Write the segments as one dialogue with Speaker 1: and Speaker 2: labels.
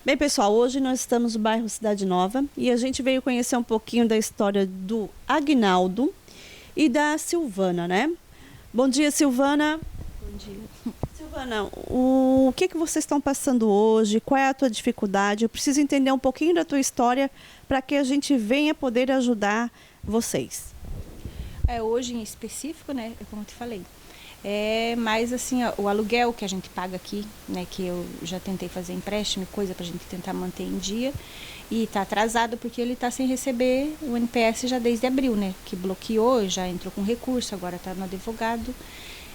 Speaker 1: Bem, pessoal, hoje nós estamos no bairro Cidade Nova e a gente veio conhecer um pouquinho da história do Agnaldo e da Silvana, né? Bom dia, Silvana.
Speaker 2: Bom dia.
Speaker 1: Silvana, o que vocês estão passando hoje? Qual é a tua dificuldade? Eu preciso entender um pouquinho da tua história para que a gente venha poder ajudar vocês.
Speaker 2: Hoje em específico, né, como eu te falei, é mais assim, ó, o aluguel que a gente paga aqui, né, que eu já tentei fazer empréstimo, coisa pra gente tentar manter em dia, e tá atrasado porque ele tá sem receber o NPS já desde abril, né, que bloqueou, já entrou com recurso, agora tá no advogado.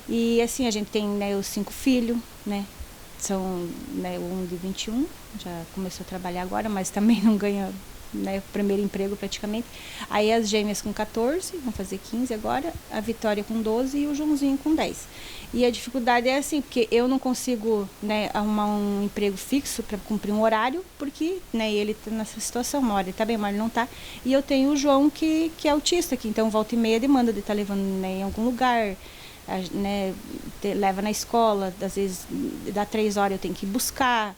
Speaker 2: E assim, a gente tem, né, os 5 filhos, né, são, né, um de 21, já começou a trabalhar agora, mas também não ganha, né, o primeiro emprego praticamente. Aí as gêmeas com 14, vão fazer 15 agora, a Vitória com 12 e o Joãozinho com 10. E a dificuldade é assim, porque eu não consigo, né, arrumar um emprego fixo para cumprir um horário, porque, né, ele está nessa situação, uma hora ele está bem, uma hora ele não está. E eu tenho o João que é autista, que então volta e meia demanda de estar levando, né, em algum lugar, né, leva na escola, às vezes dá 3 horas eu tenho que ir buscar,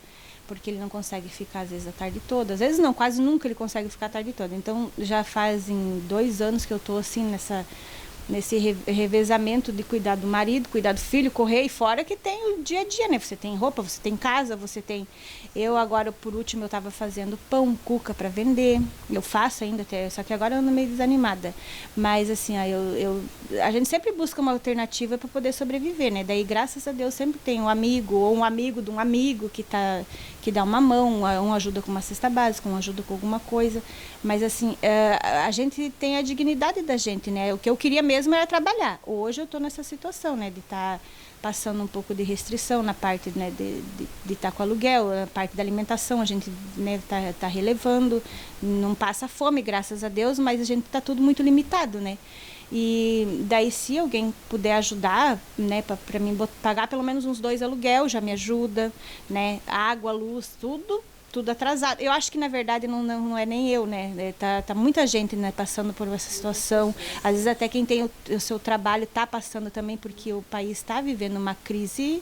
Speaker 2: porque ele não consegue ficar às vezes a tarde toda, às vezes não, quase nunca ele consegue ficar a tarde toda. Então já fazem 2 anos que eu estou assim nesse revezamento de cuidar do marido, cuidar do filho, correr, e fora que tem o dia a dia, né? Você tem roupa, você tem casa, você tem... Eu agora, por último, eu estava fazendo pão, cuca para vender, eu faço ainda até, só que agora eu ando meio desanimada. Mas assim, a gente sempre busca uma alternativa para poder sobreviver, né? Daí, graças a Deus, sempre tem um amigo ou um amigo de um amigo que dá uma mão, um ajuda com uma cesta básica, um ajuda com alguma coisa. Mas assim, a gente tem a dignidade da gente, né? O que eu queria mesmo era trabalhar. Hoje eu estou nessa situação, né? De estar passando um pouco de restrição na parte, né, de estar com aluguel, a parte da alimentação, a gente, né, tá relevando, não passa fome, graças a Deus, mas a gente está tudo muito limitado, né? E daí, se alguém puder ajudar, né, para mim pagar pelo menos uns 2 aluguel, já me ajuda, né? Água, luz, tudo atrasado. Eu acho que, na verdade, não é nem eu, né? Tá muita gente, né, passando por essa situação. Às vezes até quem tem o seu trabalho está passando também, porque o país está vivendo uma crise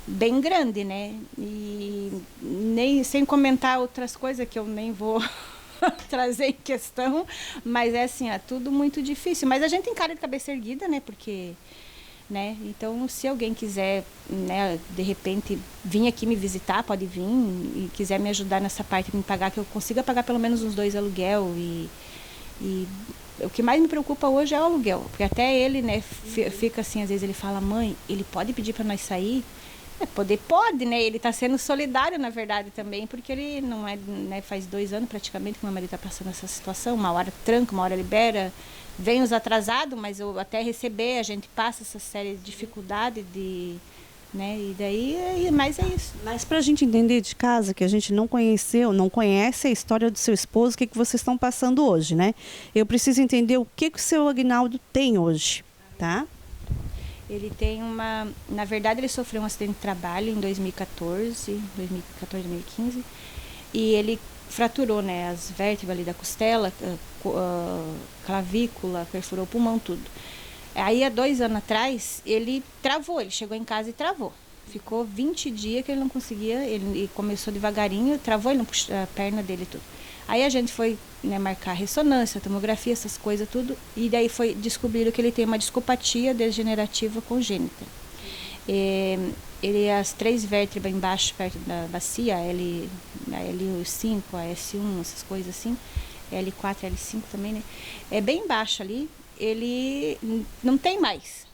Speaker 2: bem grande, né? E nem sem comentar outras coisas que eu nem vou trazer em questão, mas é assim, é tudo muito difícil. Mas a gente encara de cabeça erguida, né? Porque... né? Então, se alguém quiser, né, de repente vir aqui me visitar, pode vir e quiser me ajudar nessa parte, me pagar, que eu consiga pagar pelo menos uns 2 aluguel e o que mais me preocupa hoje é o aluguel, porque até ele, né, fica assim, às vezes ele fala, mãe, ele pode pedir para nós sair? Pode, né? Ele está sendo solidário, na verdade, também, porque ele não é, né, faz 2 anos praticamente que meu marido está passando essa situação, uma hora tranca, uma hora libera, vem os atrasados, mas eu até receber, a gente passa essa série de dificuldade de, né, e daí, mas é isso.
Speaker 1: Mas para a gente entender de casa, que a gente não conheceu, não conhece a história do seu esposo, o que vocês estão passando hoje, né? Eu preciso entender o que o seu Agnaldo tem hoje, tá?
Speaker 2: Ele tem na verdade ele sofreu um acidente de trabalho em 2014, 2015, e ele fraturou, né, as vértebras ali da costela, clavícula, perfurou o pulmão, tudo. Aí há 2 anos atrás ele travou, ele chegou em casa e travou. Ficou 20 dias que ele não conseguia, ele começou devagarinho, travou, ele não puxou a perna dele e tudo. Aí a gente foi, né, marcar ressonância, tomografia, essas coisas tudo, e daí foi descobriram que ele tem uma discopatia degenerativa congênita. Ele, as 3 vértebras embaixo, perto da bacia, a L5, a S1, essas coisas assim, L4, L5 também, né? É bem embaixo ali, ele não tem mais.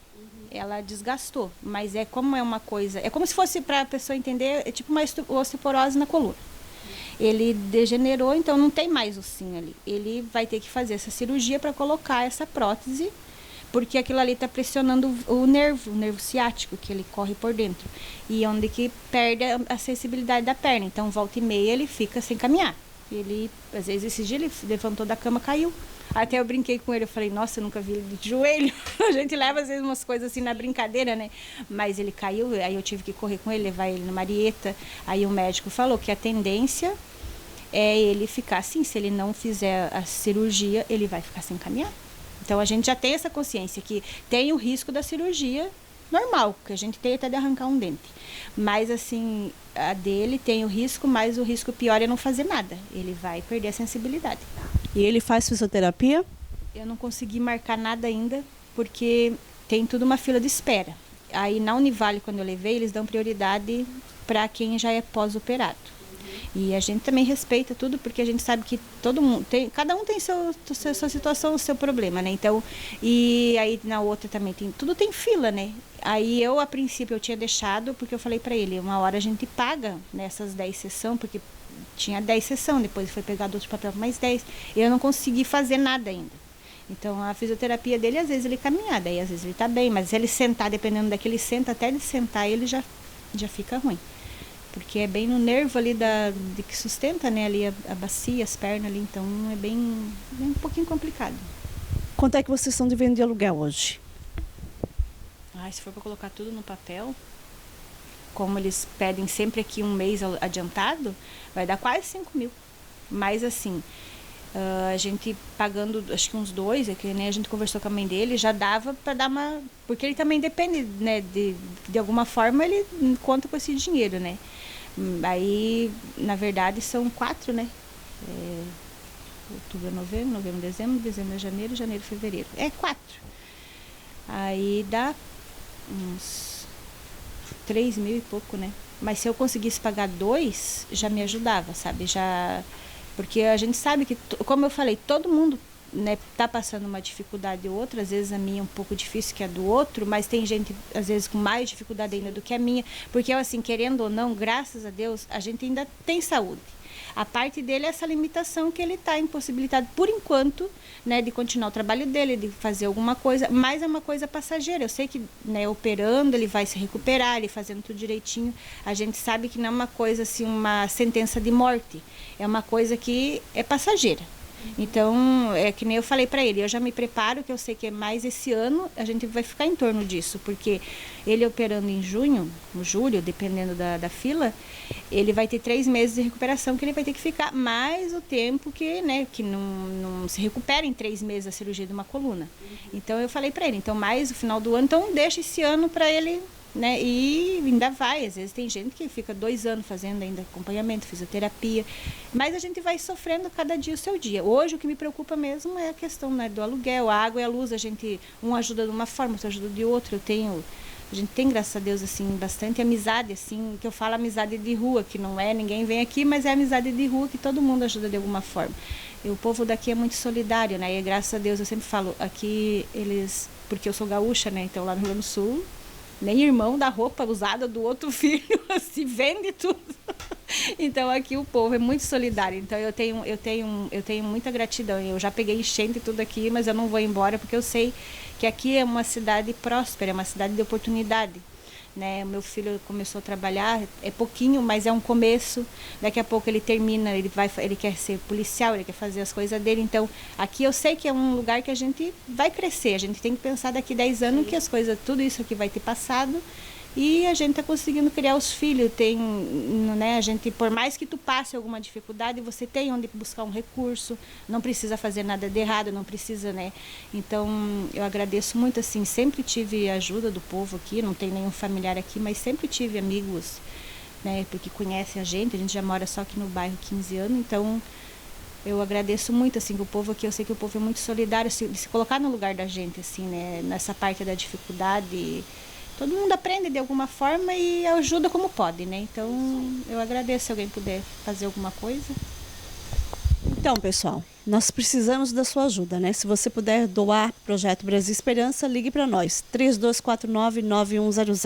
Speaker 2: Ela desgastou, mas é como é uma coisa, é como se fosse, para a pessoa entender, é tipo uma osteoporose na coluna. Ele degenerou, então não tem mais ossinho ali. Ele vai ter que fazer essa cirurgia para colocar essa prótese, porque aquilo ali está pressionando o nervo ciático, que ele corre por dentro. E onde que perde a sensibilidade da perna. Então, volta e meia, ele fica sem caminhar. Ele, às vezes, esse dia ele levantou da cama, caiu. Até eu brinquei com ele, eu falei, nossa, eu nunca vi ele de joelho. A gente leva, às vezes, umas coisas assim na brincadeira, né? Mas ele caiu, aí eu tive que correr com ele, levar ele na Marieta. Aí o médico falou que a tendência é ele ficar assim, se ele não fizer a cirurgia, ele vai ficar sem caminhar. Então a gente já tem essa consciência que tem o risco da cirurgia normal, que a gente tem até de arrancar um dente. Mas assim, a dele tem o risco, mas o risco pior é não fazer nada. Ele vai perder a sensibilidade.
Speaker 1: E ele faz fisioterapia?
Speaker 2: Eu não consegui marcar nada ainda, porque tem tudo uma fila de espera. Aí na Univale, quando eu levei, eles dão prioridade para quem já é pós-operado. E a gente também respeita tudo, porque a gente sabe que todo mundo tem, cada um tem sua situação, o seu problema, né? Então, e aí na outra também tem, tudo tem fila, né? Aí eu, a princípio, eu tinha deixado, porque eu falei para ele, uma hora a gente paga nessas 10 sessões, porque tinha 10 sessões, depois foi pegado outro papel mais 10, e eu não consegui fazer nada ainda. Então, a fisioterapia dele, às vezes ele caminha, daí às vezes ele tá bem, mas se ele sentar, dependendo daquele senta, até ele sentar, ele já fica ruim. Porque é bem no nervo ali de que sustenta, né, ali a bacia, as pernas ali, então é bem um pouquinho complicado.
Speaker 1: Quanto é que vocês estão devendo de aluguel hoje?
Speaker 2: Ai, se for para colocar tudo no papel, como eles pedem sempre aqui um mês adiantado, vai dar quase 5 mil. Mas assim, a gente pagando, acho que uns 2, é que nem a gente conversou com a mãe dele, já dava para dar uma... Porque ele também depende, né, de alguma forma ele conta com esse dinheiro, né. Aí, na verdade, são 4, né. Outubro, novembro, dezembro, janeiro, fevereiro. 4. Aí dá uns 3 mil e pouco, né. Mas se eu conseguisse pagar 2, já me ajudava, sabe, já... Porque a gente sabe que, como eu falei, todo mundo, né, tá passando uma dificuldade ou outra, às vezes a minha é um pouco difícil que a do outro, mas tem gente, às vezes, com mais dificuldade ainda do que a minha, porque, assim, querendo ou não, graças a Deus, a gente ainda tem saúde. A parte dele é essa limitação que ele está impossibilitado, por enquanto, né, de continuar o trabalho dele, de fazer alguma coisa, mas é uma coisa passageira. Eu sei que, né, operando, ele vai se recuperar, ele fazendo tudo direitinho. A gente sabe que não é uma coisa, assim, uma sentença de morte. É uma coisa que é passageira. Então, é que nem eu falei para ele, eu já me preparo, que eu sei que é mais esse ano, a gente vai ficar em torno disso, porque ele operando em julho, dependendo da fila, ele vai ter 3 meses de recuperação, que ele vai ter que ficar mais o tempo que, né, que não se recupera em 3 meses a cirurgia de uma coluna. Então, eu falei para ele, então mais o final do ano, então deixa esse ano para ele... Né? E ainda vai, às vezes tem gente que fica 2 anos fazendo ainda acompanhamento, fisioterapia, mas a gente vai sofrendo cada dia o seu dia. Hoje o que me preocupa mesmo é a questão, né, do aluguel, a água e a luz, a gente, um ajuda de uma forma, outro ajuda de outra. A gente tem, graças a Deus, assim, bastante amizade, assim, que eu falo amizade de rua, que não é ninguém vem aqui, mas é amizade de rua que todo mundo ajuda de alguma forma. E o povo daqui é muito solidário, né? E graças a Deus eu sempre falo, aqui eles, porque eu sou gaúcha, né? Então lá no Rio Grande do Sul, nem irmão dá roupa usada do outro filho, se vende tudo. Então aqui o povo é muito solidário. Então eu tenho muita gratidão. Eu já peguei enchente e tudo aqui, mas eu não vou embora porque eu sei que aqui é uma cidade próspera, é uma cidade de oportunidade. Né? Meu filho começou a trabalhar, é pouquinho, mas é um começo. Daqui a pouco ele termina, ele quer ser policial, ele quer fazer as coisas dele. Então, aqui eu sei que é um lugar que a gente vai crescer. A gente tem que pensar daqui 10 anos que as coisas, tudo isso aqui vai ter passado. E a gente está conseguindo criar os filhos. Tem, né, a gente, por mais que tu passe alguma dificuldade, você tem onde buscar um recurso, não precisa fazer nada de errado, não precisa, né? Então, eu agradeço muito, assim, sempre tive ajuda do povo aqui, não tem nenhum familiar aqui, mas sempre tive amigos, né, porque conhecem a gente já mora só aqui no bairro 15 anos, então eu agradeço muito, assim, que o povo aqui, eu sei que o povo é muito solidário, de se colocar no lugar da gente, assim, né, nessa parte da dificuldade. Todo mundo aprende de alguma forma e ajuda como pode, né? Então, eu agradeço se alguém puder fazer alguma coisa.
Speaker 1: Então, pessoal, nós precisamos da sua ajuda, né? Se você puder doar Projeto Brasil Esperança, ligue para nós, 3249-9100.